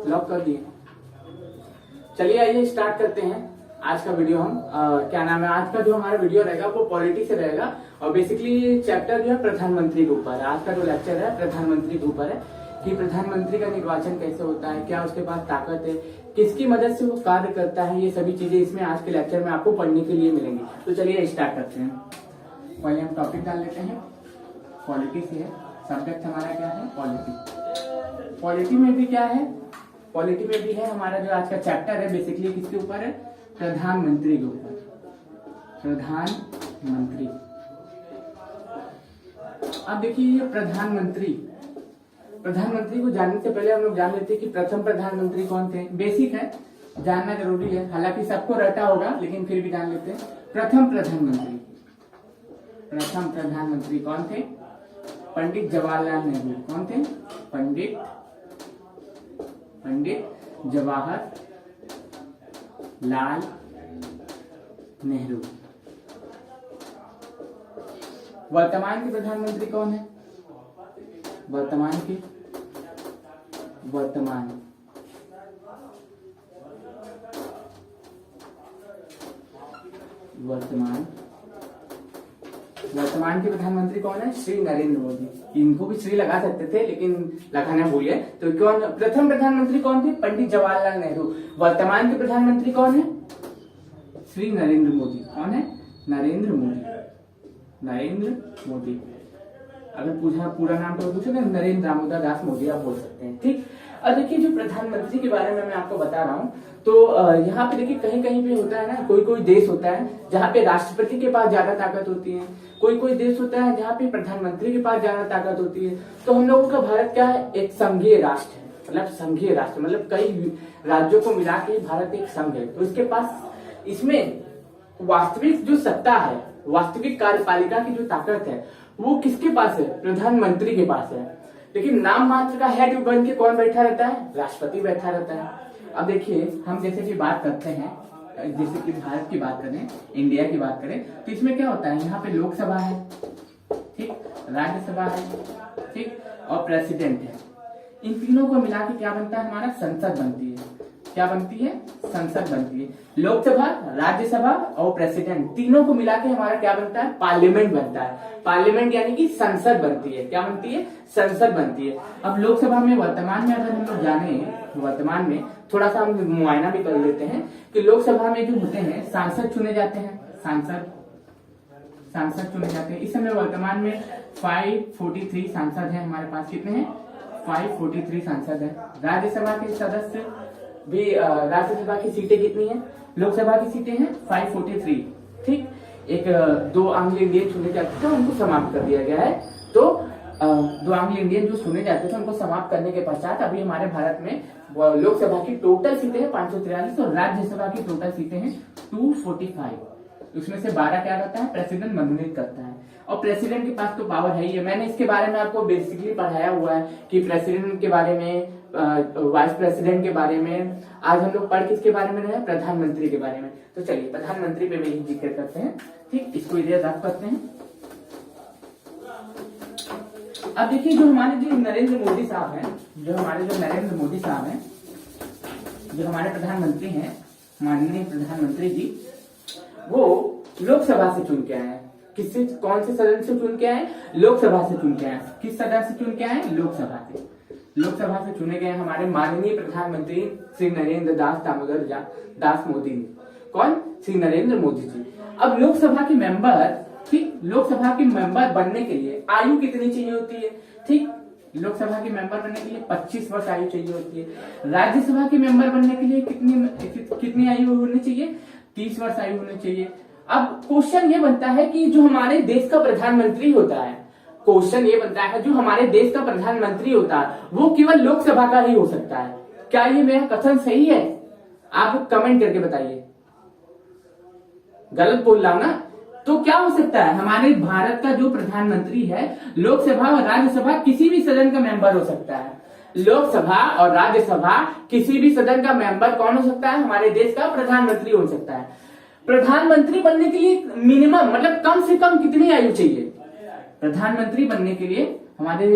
Lock कर दिए। चलिए आइए स्टार्ट करते हैं आज का वीडियो। हम क्या नाम है, आज का जो हमारा वीडियो रहेगा वो पॉलिटी से रहेगा और बेसिकली चैप्टर जो है प्रधानमंत्री के ऊपर है। आज का जो लेक्चर है प्रधानमंत्री के ऊपर है कि प्रधानमंत्री का निर्वाचन कैसे होता है, क्या उसके पास ताकत है, किसकी मदद से वो कार्य करता है, ये सभी चीजें इसमें आज के लेक्चर में आपको पढ़ने के लिए मिलेंगी। तो चलिए स्टार्ट करते हैं। पहले हम टॉपिक डाल लेते हैं, पॉलिटी से है, सब्जेक्ट हमारा क्या है पॉलिटी। पॉलिटी में भी क्या है, पॉलिटी में भी है हमारा जो आज का चैप्टर है बेसिकली किसके ऊपर है, प्रधानमंत्री के ऊपर। प्रधानमंत्री, अब देखिए ये प्रधानमंत्री को जानने से पहले हम लोग जान लेते हैं कि प्रथम प्रधानमंत्री कौन थे। बेसिक है, जानना जरूरी है, हालांकि सबको रटा होगा लेकिन फिर भी जान लेते हैं। प्रथम प्रधानमंत्री कौन थे, पंडित जवाहरलाल नेहरू। कौन थे, पंडित जवाहरलाल नेहरू। वर्तमान के प्रधानमंत्री कौन है, वर्तमान के प्रधानमंत्री कौन है, श्री नरेंद्र मोदी। इनको भी श्री लगा सकते थे लेकिन लगाना भूल गए। तो कौन प्रथम प्रधानमंत्री कौन थे, पंडित जवाहरलाल नेहरू। वर्तमान के प्रधानमंत्री कौन है, श्री नरेंद्र मोदी। कौन है, नरेंद्र मोदी। अगर पूरा नाम तो पूछे ना, नरेंद्र दामोदर दास मोदी आप बोल सकते हैं, ठीक। और देखिए जो प्रधानमंत्री के बारे में मैं आपको बता रहा हूँ तो यहाँ पे देखिए कहीं कहीं पे होता है ना, कोई देश होता है जहाँ पे राष्ट्रपति के पास ज्यादा ताकत होती है, कोई देश होता है जहाँ पे प्रधानमंत्री के पास ज्यादा ताकत होती है। तो हम लोगों का भारत क्या है, एक संघीय राष्ट्र है, मतलब कई राज्यों को मिला के भारत एक संघ है। तो इसके पास इसमें वास्तविक जो सत्ता है, वास्तविक कार्यपालिका की जो ताकत है वो किसके पास है, प्रधानमंत्री के पास है। लेकिन नाम मात्र का हेड बन के कौन बैठा रहता है, राष्ट्रपति बैठा रहता है। अब देखिए हम जैसे कि बात करते हैं, जैसे कि भारत की बात करें, इंडिया की बात करें, तो इसमें क्या होता है, यहाँ पे लोकसभा है, ठीक, राज्यसभा है, ठीक, और प्रेसिडेंट है। इन तीनों को मिला के क्या बनता है, हमारा संसद बनती है। क्या बनती है, संसद बनती है। लोकसभा, राज्यसभा और प्रेसिडेंट तीनों को मिला के हमारा क्या बनता है, पार्लियामेंट बनता है। पार्लियामेंट यानी कि संसद बनती है। क्या बनती है, संसद बनती है। अब लोकसभा में वर्तमान में अगर हम लोग जाने, वर्तमान में थोड़ा सा हम मुआयना भी कर लेते हैं कि लोकसभा में जो होते हैं सांसद चुने जाते हैं, सांसद चुने जाते हैं। इस समय वर्तमान में 543 सांसद है हमारे पास। कितने हैं, 543 सांसद है। राज्यसभा के सदस्य भी, राज्यसभा की सीटें कितनी हैं, लोकसभा की सीटें हैं 543, ठीक। एक 2 आंग्ल इंडियन चुने जाते थे, उनको समाप्त कर दिया गया है। तो 2 आंग्ल इंडियन जो चुने जाते थे उनको समाप्त करने के पश्चात अभी हमारे भारत में लोकसभा की टोटल सीटें हैं 543 और राज्यसभा की टोटल सीटें हैं 245। उसमें से 12 क्या करता है, प्रेसिडेंट मनोनीत करता है। और प्रेसिडेंट के पास तो पावर है ही है। मैंने इसके बारे में आपको बेसिकली पढ़ाया हुआ है कि प्रेसिडेंट के बारे में, वाइस प्रेसिडेंट के बारे में। आज हम लोग पढ़ किसके बारे में रहे, प्रधानमंत्री के बारे में। तो चलिए प्रधानमंत्री पे भी जिक्र करते हैं, ठीक। इसको इधर रख करते हैं। अब देखिए जो हमारे जो नरेंद्र मोदी साहब हैं, जो हमारे प्रधानमंत्री हैं, माननीय प्रधानमंत्री जी, वो लोकसभा से चुन के आए हैं। किससे, कौन से सदन से चुन के आए, लोकसभा से चुन के आए। किस सदन से चुन के आए, लोकसभा से चुने गए हमारे माननीय प्रधानमंत्री श्री नरेंद्र दामोदर दास मोदी। कौन, श्री नरेंद्र मोदी जी। अब लोकसभा के मेंबर, ठीक, लोकसभा के मेंबर बनने के लिए आयु कितनी चाहिए होती है, ठीक। लोकसभा के मेंबर बनने के लिए 25 वर्ष आयु चाहिए होती है। राज्यसभा के मेंबर बनने के लिए कितनी आयु होनी चाहिए, 30 वर्ष आयु होनी चाहिए। अब क्वेश्चन ये बनता है कि जो हमारे देश का प्रधानमंत्री होता है, वो केवल लोकसभा का ही हो सकता है। क्या ये मेरा कथन सही है, आप कमेंट करके बताइए। गलत बोल रहा हूं ना, तो क्या हो सकता है, हमारे भारत का जो प्रधानमंत्री है लोकसभा और राज्यसभा किसी भी सदन का मेंबर हो सकता है। लोकसभा और राज्यसभा किसी भी सदन का मेंबर कौन हो सकता है, हमारे देश का प्रधानमंत्री हो सकता है। प्रधानमंत्री बनने के लिए मिनिमम मतलब कम से कम कितनी आयु चाहिए, प्रधानमंत्री बनने के लिए हमारे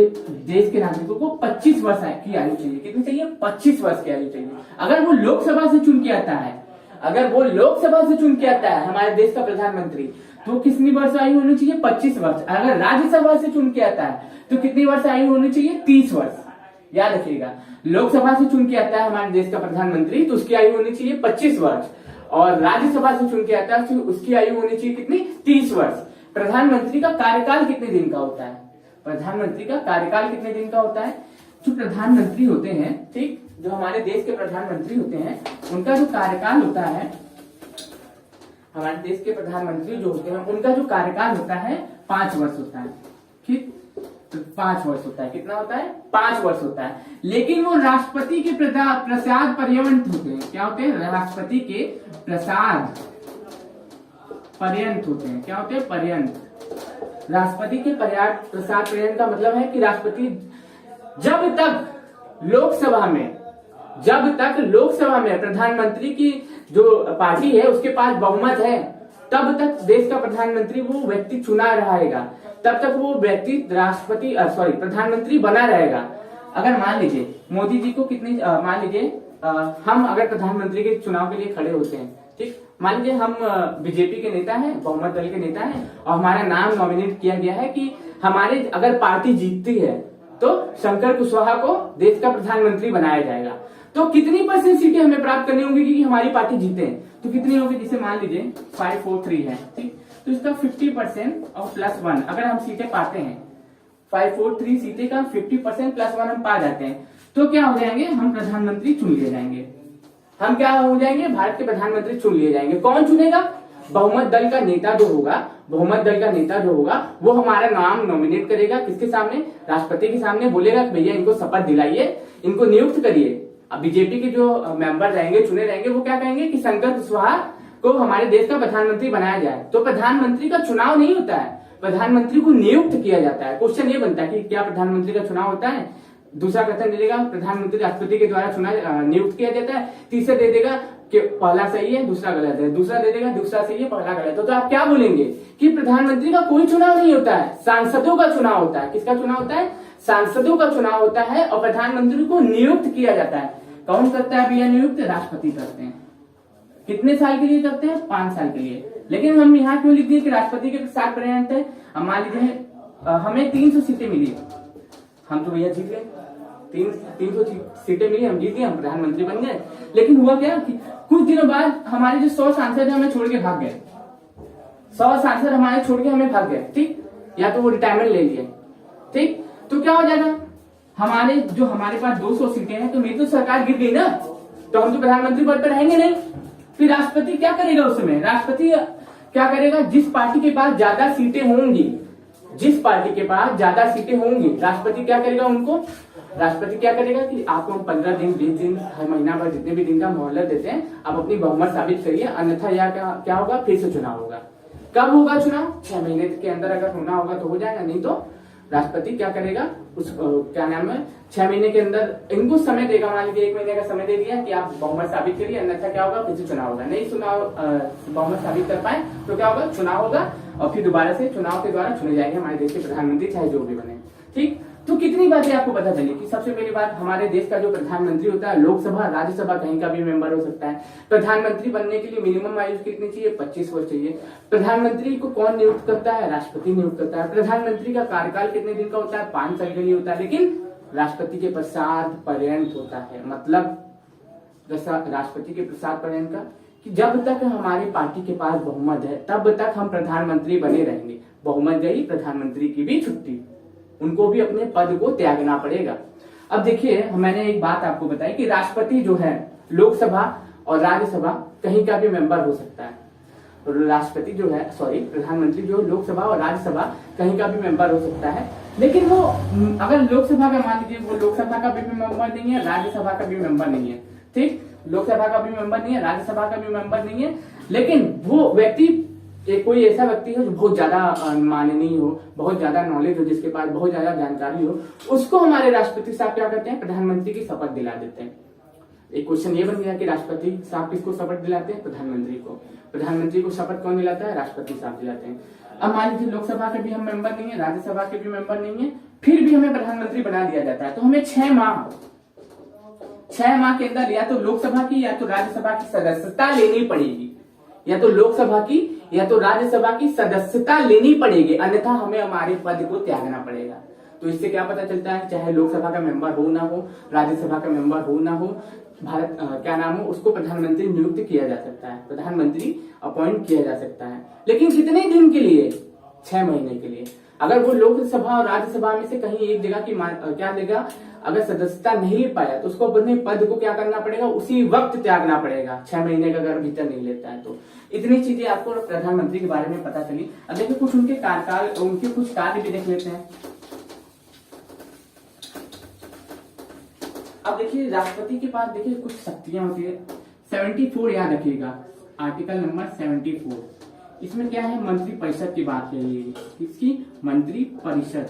देश के नागरिकों को 25 वर्ष की आयु चाहिए। कितनी चाहिए? 25 वर्ष की आयु चाहिए। अगर वो लोकसभा से चुन के आता है, अगर वो लोकसभा से चुन के आता है हमारे देश का प्रधानमंत्री, तो कितनी वर्ष आयु होनी चाहिए? 25 वर्ष। अगर राज्यसभा से चुन के आता है तो कितनी वर्ष आयु होनी चाहिए? 30 वर्ष। याद रखिएगा, लोकसभा से चुन के आता है हमारे देश का प्रधानमंत्री तो उसकी आयु होनी चाहिए 25 वर्ष, और राज्यसभा से चुन के आता है तो उसकी आयु होनी चाहिए कितनी? 30 वर्ष। प्रधानमंत्री का कार्यकाल कितने दिन का होता है? प्रधानमंत्री का कार्यकाल कितने दिन का होता है? जो प्रधानमंत्री होते हैं, ठीक, जो हमारे देश के प्रधानमंत्री होते हैं, उनका जो कार्यकाल होता है, हमारे देश के प्रधानमंत्री जो होते हैं उनका जो कार्यकाल होता है 5 वर्ष होता है। ठीक, तो 5 वर्ष होता है। कितना होता है? 5 वर्ष होता है। लेकिन वो राष्ट्रपति के प्रसाद पर्यंत होते हैं। क्या होते हैं? राष्ट्रपति के प्रसाद पर्यंत होते हैं। क्या होते हैं? पर्यंत। राष्ट्रपति के प्रसाद पर्यंत का मतलब है कि राष्ट्रपति जब तक लोकसभा में प्रधानमंत्री की जो पार्टी है उसके पास बहुमत है, तब तक देश का प्रधानमंत्री वो व्यक्ति चुना रहेगा, तब तक वो व्यक्ति प्रधानमंत्री बना रहेगा। अगर मान लीजिए मोदी जी को मान लीजिए हम अगर प्रधानमंत्री के चुनाव के लिए खड़े होते हैं, ठीक, मान लीजिए हम बीजेपी के नेता हैं, बहुमत दल के नेता हैं, और हमारा नाम नॉमिनेट किया गया है कि हमारे अगर पार्टी जीतती है तो शंकर कुशवाहा को देश का प्रधानमंत्री बनाया जाएगा। तो कितनी % सीटें हमें प्राप्त करनी होंगी कि हमारी पार्टी जीते? तो कितनी होगी? जैसे मान लीजिए 543 है, ठीक, तो इसका 50% और +1 अगर हम सीटें पाते हैं, 543 सीटें का 50% +1 हम पा जाते हैं, तो क्या हो जाएंगे? हम प्रधानमंत्री चुन लिए जाएंगे। हम क्या हो जाएंगे? भारत के प्रधानमंत्री चुन लिए जाएंगे। कौन चुनेगा? बहुमत दल का नेता जो होगा वो हमारा नाम नॉमिनेट करेगा। किसके सामने? राष्ट्रपति के सामने। बोलेगा कि भैया इनको शपथ दिलाइए, इनको नियुक्त करिए। अब बीजेपी के जो मेंबर रहेंगे, चुने रहेंगे, वो क्या कहेंगे कि शंकर कुशवाहा को हमारे देश का प्रधानमंत्री बनाया जाए। तो प्रधानमंत्री का चुनाव नहीं होता है, प्रधानमंत्री को नियुक्त किया जाता है। क्वेश्चन ये बनता है कि क्या प्रधानमंत्री का चुनाव होता है? दूसरा क्वेश्चन दे देगा प्रधानमंत्री राष्ट्रपति के द्वारा नियुक्त किया जाता है। तीसरा दे देगा कि पहला सही है दूसरा गलत है। दूसरा दे देगा दूसरा सही है पहला गलत है। तो आप क्या बोलेंगे कि प्रधानमंत्री का कोई चुनाव नहीं होता है, सांसदों का चुनाव होता है। किसका चुनाव होता है? सांसदों का चुनाव होता है, और प्रधानमंत्री को नियुक्त किया जाता है। कौन करता है भैया नियुक्त? राष्ट्रपति करते हैं। कितने साल के लिए करते हैं? 5 साल के लिए। लेकिन हम यहाँ क्यों लिख दिए कि राष्ट्रपति के प्रसाद पर्यंत है? मान लीजिए हमें 300 सीटें मिली, हम तो भैया जीत गए, 300 सीटें मिली, हम जीत गए, हम प्रधानमंत्री बन गए। लेकिन हुआ क्या कि कुछ दिनों बाद हमारे जो 100 सांसद है हमें छोड़ के भाग गए। 100 सांसद हमारे छोड़ के हमें भाग गए, ठीक, या तो वो रिटायरमेंट ले लिए, ठीक। तो क्या हो जाएगा? हमारे पास 200 सीटें हैं, तो मेरी तो सरकार गिर गई ना, तो हम तो प्रधानमंत्री पद पर रहेंगे नहीं। फिर राष्ट्रपति क्या करेगा उस समय? राष्ट्रपति क्या करेगा? जिस पार्टी के पास ज्यादा सीटें होंगी, राष्ट्रपति क्या करेगा उनको? राष्ट्रपति क्या करेगा कि आपको 15 दिन 20 दिन हर महीना भर जितने भी दिन का मोहलत देते हैं, आप अपनी बहुमत साबित करिए, अन्यथा यह क्या होगा? फिर से चुनाव होगा। कब होगा चुनाव? 6 महीने के अंदर अगर होना होगा तो हो जाएगा, नहीं तो राष्ट्रपति क्या करेगा? 6 महीने के अंदर इनको समय देगा। मान लीजिए 1 महीने का समय दे दिया कि आप बहुमत साबित करिए, अन्यथा क्या होगा? फिर से चुनाव होगा। नहीं बहुमत साबित कर पाए तो क्या होगा? चुनाव होगा, और फिर दोबारा से चुनाव के द्वारा चुने जाएंगे हमारे देश के प्रधानमंत्री, चाहे जो भी बने, ठीक। तो कितनी बातें आपको पता चली कि सबसे पहली बात, हमारे देश का जो प्रधानमंत्री होता है, लोकसभा राज्यसभा कहीं का भी मेंबर हो सकता है। प्रधानमंत्री बनने के लिए मिनिमम आयु कितनी चाहिए? 25 वर्ष चाहिए। प्रधानमंत्री को कौन नियुक्त करता है? राष्ट्रपति नियुक्त करता है। प्रधानमंत्री का कार्यकाल कितने दिन का होता है? 5 साल के लिए होता है, लेकिन राष्ट्रपति के प्रसाद पर्यंत होता है। मतलब राष्ट्रपति के प्रसाद पर्यंत का कि जब तक हमारी पार्टी के पास बहुमत है तब तक हम प्रधानमंत्री बने रहेंगे। बहुमत गई, प्रधानमंत्री की भी छुट्टी, उनको भी अपने पद को त्यागना पड़ेगा। अब देखिए, मैंने एक बात आपको बताई कि राष्ट्रपति जो है लोकसभा और राज्यसभा कहीं का भी मेंबर हो सकता है। राष्ट्रपति जो है प्रधानमंत्री जो लोकसभा और राज्यसभा कहीं का भी मेंबर हो सकता है, लेकिन वो अगर लोकसभा का मान लीजिए वो लोकसभा का भी मेंबर नहीं है, राज्यसभा का भी मेंबर नहीं है, ठीक, लोकसभा का भी मेंबर नहीं है, राज्यसभा का भी मेंबर नहीं है, लेकिन वो व्यक्ति कोई ऐसा व्यक्ति है जो बहुत ज्यादा माननीय हो, बहुत ज्यादा नॉलेज हो, जिसके पास बहुत ज्यादा जानकारी हो, उसको हमारे राष्ट्रपति साहब क्या करते हैं? प्रधानमंत्री की शपथ दिला देते हैं। एक क्वेश्चन ये बन गया कि राष्ट्रपति साहब किसको शपथ दिलाते हैं? प्रधानमंत्री को। प्रधानमंत्री को शपथ कौन दिलाता है? राष्ट्रपति साहब दिलाते हैं। अब मान लीजिए लोकसभा के भी हम मेंबर नहीं है, राज्यसभा के भी मेंबर नहीं है, फिर भी हमें प्रधानमंत्री बना दिया जाता है, तो हमें 6 माह के अंदर या तो लोकसभा की या तो राज्यसभा की सदस्यता लेनी पड़ेगी, या तो लोकसभा की या तो राज्यसभा की सदस्यता लेनी पड़ेगी, अन्यथा हमें हमारे पद को त्यागना पड़ेगा। तो इससे क्या पता चलता है, चाहे लोकसभा का मेंबर हो ना हो, राज्यसभा का मेंबर हो ना हो, भारत क्या नाम हो, उसको प्रधानमंत्री नियुक्त किया जा सकता है, प्रधानमंत्री अपॉइंट किया जा सकता है। लेकिन कितने दिन के लिए? 6 महीने के लिए। अगर वो लोकसभा और राज्यसभा में से कहीं एक जगह की क्या देगा, अगर सदस्यता नहीं ले पाया तो उसको अपने पद को क्या करना पड़ेगा, उसी वक्त त्यागना पड़ेगा, 6 महीने का अगर भीतर नहीं लेता है तो। इतनी चीजें आपको प्रधानमंत्री के बारे में पता चली। अब देखिए कुछ उनके कार्यकाल, उनके कुछ कार्य भी देख लेते हैं। अब देखिए राष्ट्रपति के पास देखिए कुछ शक्तियां होती है। 74 याद रखिएगा, आर्टिकल नंबर 74। इसमें क्या है, मंत्री परिषद की बात ले लीजिए। किसकी? मंत्री परिषद।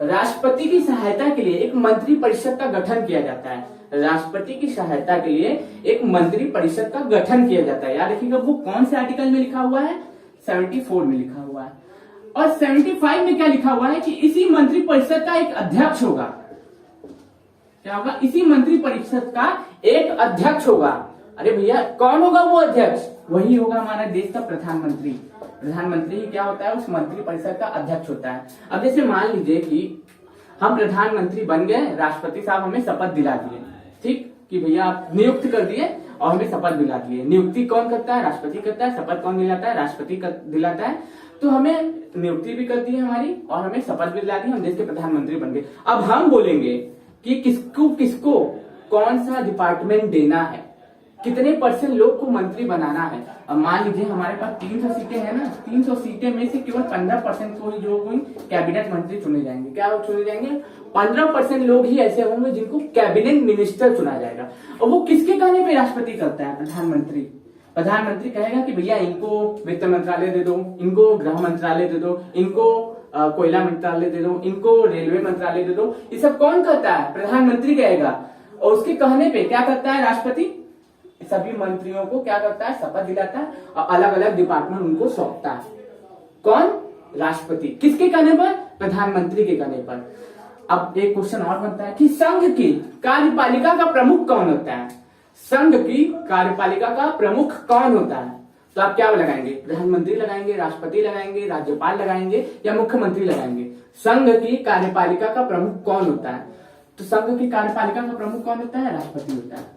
राष्ट्रपति की सहायता के लिए एक मंत्री परिषद का गठन किया जाता है। राष्ट्रपति की सहायता के लिए एक मंत्री परिषद का गठन किया जाता है। याद रखिएगा वो कौन से आर्टिकल में लिखा हुआ है? 74 में लिखा हुआ है। और 75 में क्या लिखा हुआ है कि इसी मंत्री परिषद का एक अध्यक्ष होगा। क्या होगा? इसी मंत्री परिषद का एक अध्यक्ष होगा। अरे भैया कौन होगा वो अध्यक्ष? वही होगा हमारा देश का प्रधानमंत्री। प्रधानमंत्री क्या होता है? उस मंत्री परिषद का अध्यक्ष होता है। अब जैसे मान लीजिए कि हम प्रधानमंत्री बन गए, राष्ट्रपति साहब हमें शपथ दिला दिए, ठीक, कि भैया आप नियुक्त कर दिए और हमें शपथ दिला दिए। नियुक्ति कौन करता है? राष्ट्रपति करता है। शपथ कौन दिलाता है? राष्ट्रपति दिलाता है। तो हमें नियुक्ति भी कर दी है हमारी और हमें शपथ भी दिला दी, हम देश के प्रधानमंत्री बन गए। अब हम बोलेंगे कि किसको किसको कौन सा डिपार्टमेंट देना है, कितने % लोग को मंत्री बनाना है। अब मान लीजिए हमारे पास 300 सीटें हैं ना, 300 सीटें में से केवल 15% को ही जो कैबिनेट मंत्री चुने जाएंगे। क्या चुने जाएंगे? 15% लोग ही ऐसे होंगे जिनको कैबिनेट मिनिस्टर चुना जाएगा। और वो किसके कहने पे राष्ट्रपति करता है? प्रधानमंत्री। प्रधानमंत्री कहेगा कि भैया इनको वित्त मंत्रालय दे दो, इनको गृह मंत्रालय दे दो, इनको कोयला मंत्रालय दे दो, इनको रेलवे मंत्रालय दे दो। ये सब कौन करता है? प्रधानमंत्री कहेगा। और उसके कहने पे क्या करता है राष्ट्रपति? सभी मंत्रियों को क्या करता है? शपथ दिलाता है और अलग अलग डिपार्टमेंट उनको सौंपता है। कौन? राष्ट्रपति। किसके कहने पर? प्रधानमंत्री के कहने पर। अब एक क्वेश्चन और बनता है कि संघ की कार्यपालिका का प्रमुख कौन होता है? संघ की कार्यपालिका का प्रमुख कौन होता है? तो आप क्या लगाएंगे? प्रधानमंत्री लगाएंगे, राष्ट्रपति लगाएंगे, राज्यपाल लगाएंगे या मुख्यमंत्री लगाएंगे? संघ की कार्यपालिका का प्रमुख कौन होता है? तो संघ की कार्यपालिका का प्रमुख कौन होता है? राष्ट्रपति होता है।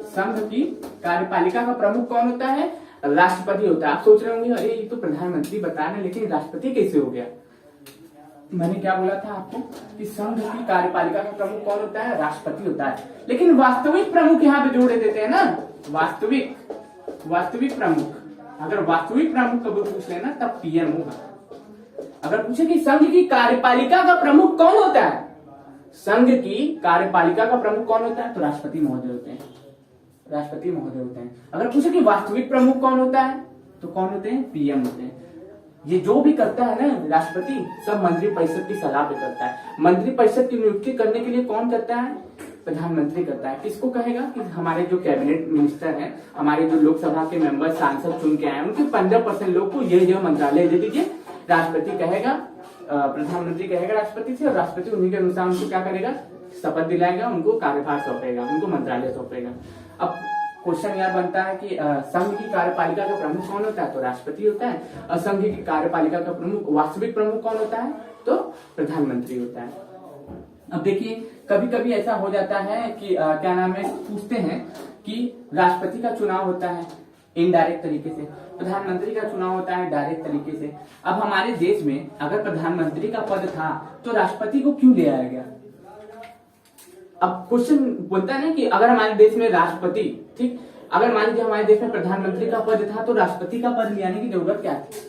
संघ की कार्यपालिका का प्रमुख कौन होता है? राष्ट्रपति होता है। आप सोच रहे होंगे अरे ये तो प्रधानमंत्री बता रहे, लेकिन राष्ट्रपति कैसे हो गया? मैंने क्या बोला था आपको कि संघ की कार्यपालिका का प्रमुख कौन होता है? राष्ट्रपति होता है। लेकिन वास्तविक प्रमुख यहाँ पे जोड़े देते हैं ना, वास्तविक प्रमुख। अगर वास्तविक प्रमुख कभी पूछ लेना तब पीएम होगा। अगर पूछे कि संघ की कार्यपालिका का प्रमुख कौन होता है, संघ की कार्यपालिका का प्रमुख कौन होता है, तो राष्ट्रपति महोदय होते हैं। राष्ट्रपति महोदय होते हैं। अगर पूछे कि वास्तविक प्रमुख कौन होता है, तो कौन होते हैं? पीएम होते हैं। ये जो भी करता है ना राष्ट्रपति, सब मंत्री परिषद की सलाह पे करता है। मंत्री परिषद की नियुक्ति करने के लिए कौन करता है? प्रधानमंत्री करता है। किसको कहेगा कि हमारे जो कैबिनेट मिनिस्टर हैं, हमारे जो लोकसभा के मेंबर सांसद चुन के आए, उनके 15% लोग को ये मंत्रालय दे दीजिए। राष्ट्रपति कहेगा, प्रधानमंत्री कहेगा राष्ट्रपति से, और राष्ट्रपति उन्हीं के अनुसार उनको क्या करेगा? शपथ दिलाएगा, उनको कार्यभार सौंपेगा, उनको मंत्रालय सौंपेगा। अब क्वेश्चन यह बनता है कि संघ की कार्यपालिका का प्रमुख कौन होता है? तो राष्ट्रपति होता है। और संघ की कार्यपालिका का प्रमुख, वास्तविक प्रमुख कौन होता है? तो प्रधानमंत्री होता है। अब देखिए कभी कभी ऐसा हो जाता है कि क्या नाम है, पूछते हैं कि राष्ट्रपति का चुनाव होता है इनडायरेक्ट तरीके से, प्रधानमंत्री का चुनाव होता है डायरेक्ट तरीके से। अब हमारे देश में अगर प्रधानमंत्री का पद था तो राष्ट्रपति को क्यों ले आया गया? अब क्वेश्चन बोलता है ना कि अगर हमारे देश में राष्ट्रपति, ठीक, अगर मान लीजिए हमारे देश में प्रधानमंत्री का पद था तो राष्ट्रपति का पद ले आने की जरूरत क्या थी?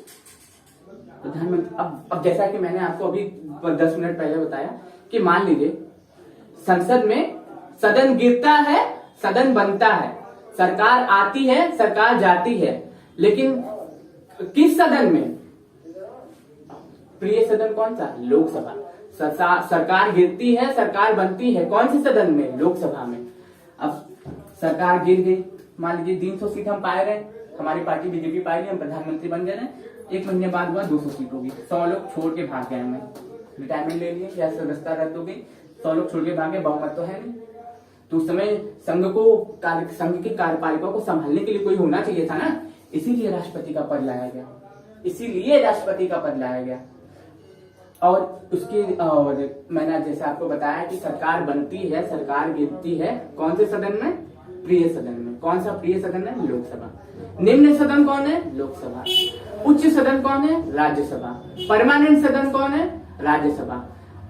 प्रधानमंत्री, अब जैसा कि मैंने आपको अभी 10 मिनट पहले बताया कि मान लीजिए संसद में सदन गिरता है, सदन बनता है, सरकार आती है, सरकार जाती है, लेकिन किस सदन में? प्रिय सदन कौन सा? लोकसभा। सरकार गिरती है, सरकार बनती है, कौन से सदन में? लोकसभा में। अब सरकार गिर गई, मान लीजिए 300 सीट हम पाए रहे, हमारी पार्टी बीजेपी पार्टी, हम प्रधानमंत्री बन गए ना, 1 महीने बाद हुआ 200 सीट होगी, 100 लोग छोड़ के भाग गए, हमें रिटायरमेंट ले लिए, या सदस्यता रद्द हो गई, 100 लोग छोड़ के भागे, बहुमत तो है नहीं। तो उस समय संघ की कार्यपालिका को संभालने के लिए कोई होना चाहिए था ना, इसीलिए राष्ट्रपति का पद लाया गया, इसीलिए राष्ट्रपति का पद लाया गया। और मैंने जैसे आपको बताया कि सरकार बनती है, सरकार गिरती है कौन से सदन में? प्रिय सदन में। कौन सा प्रिय सदन है? लोकसभा। निम्न सदन कौन है? लोकसभा। उच्च सदन कौन है? राज्यसभा। परमानेंट सदन कौन है? राज्यसभा।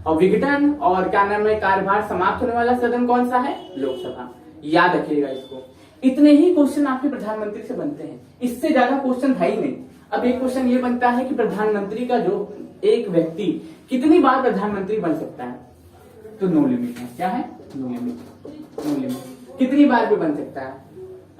और विघटन और क्या नाम है, कार्यभार समाप्त होने वाला सदन कौन सा है? लोकसभा। याद रखिएगा इसको। इतने ही क्वेश्चन आपके प्रधानमंत्री से बनते हैं, इससे ज्यादा क्वेश्चन है ही नहीं। अब एक क्वेश्चन ये बनता है कि प्रधानमंत्री का जो एक व्यक्ति कितनी बार प्रधानमंत्री बन सकता है? तो नो लिमिट है। क्या है? No limit. नो लिमिट कितनी बार भी बन सकता है।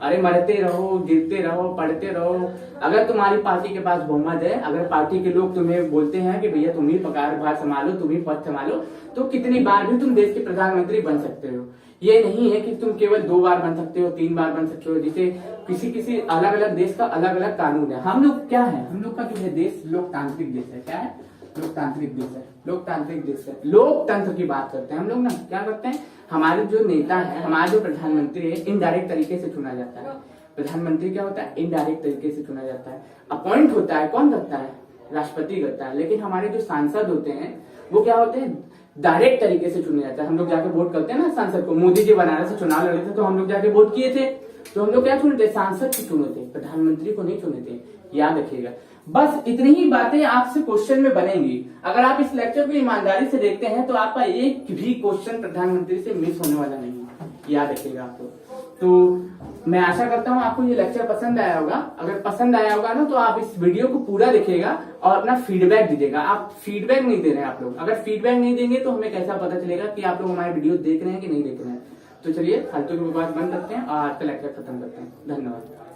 अरे मरते रहो, गिरते रहो, पढ़ते रहो। अगर तुम्हारी पार्टी के पास बहुमत है, अगर पार्टी के लोग तुम्हें बोलते हैं कि भैया तुम ही कार्यभार संभालो, तुम ही पद संभालो, तो कितनी बार भी तुम देश के प्रधानमंत्री बन सकते हो। ये नहीं है कि तुम केवल 2 बार बन सकते हो, 3 बार बन सकते हो। जैसे किसी अलग अलग देश का अलग अलग कानून है। हम लोग क्या है? हम लोग का जो है देश लोकतांत्रिक देश है। क्या है? लोकतांत्रिक देश है। लोकतांत्रिक देश है। लोकतंत्र की बात करते हैं हम लोग ना। क्या करते हैं? हमारे जो नेता है, हमारे जो प्रधानमंत्री है, इनडायरेक्ट तरीके से चुना जाता है। प्रधानमंत्री क्या होता है? इनडायरेक्ट तरीके से चुना जाता है। अपॉइंट होता है कौन करता है? राष्ट्रपति करता है। लेकिन हमारे जो सांसद होते हैं वो क्या होते हैं? डायरेक्ट तरीके से चुने जाता है। हम लोग जाके वोट करते हैं ना सांसद को। मोदी जी बनारस से चुनाव लड़े थे तो हम लोग जाके वोट किए थे, तो हम लोग क्या चुने थे? सांसद को चुने थे, प्रधानमंत्री को नहीं चुने थे। याद रखिएगा। बस इतनी ही बातें आपसे क्वेश्चन में बनेंगी। अगर आप इस लेक्चर को ईमानदारी से देखते हैं तो आपका एक भी क्वेश्चन प्रधानमंत्री से मिस होने वाला नहीं है। याद रखिएगा आपको। तो मैं आशा करता हूं आपको ये लेक्चर पसंद आया होगा। अगर पसंद आया होगा ना तो आप इस वीडियो को पूरा देखिएगा और अपना फीडबैक दीजिएगा। आप फीडबैक नहीं दे रहे हैं आप लोग। अगर फीडबैक नहीं देंगे तो हमें कैसा पता चलेगा कि आप लोग हमारे वीडियो देख रहे हैं कि नहीं देख रहे हैं। तो चलिए फालतू की बात बंद करते हैं और आज का लेक्चर खत्म करते हैं। धन्यवाद।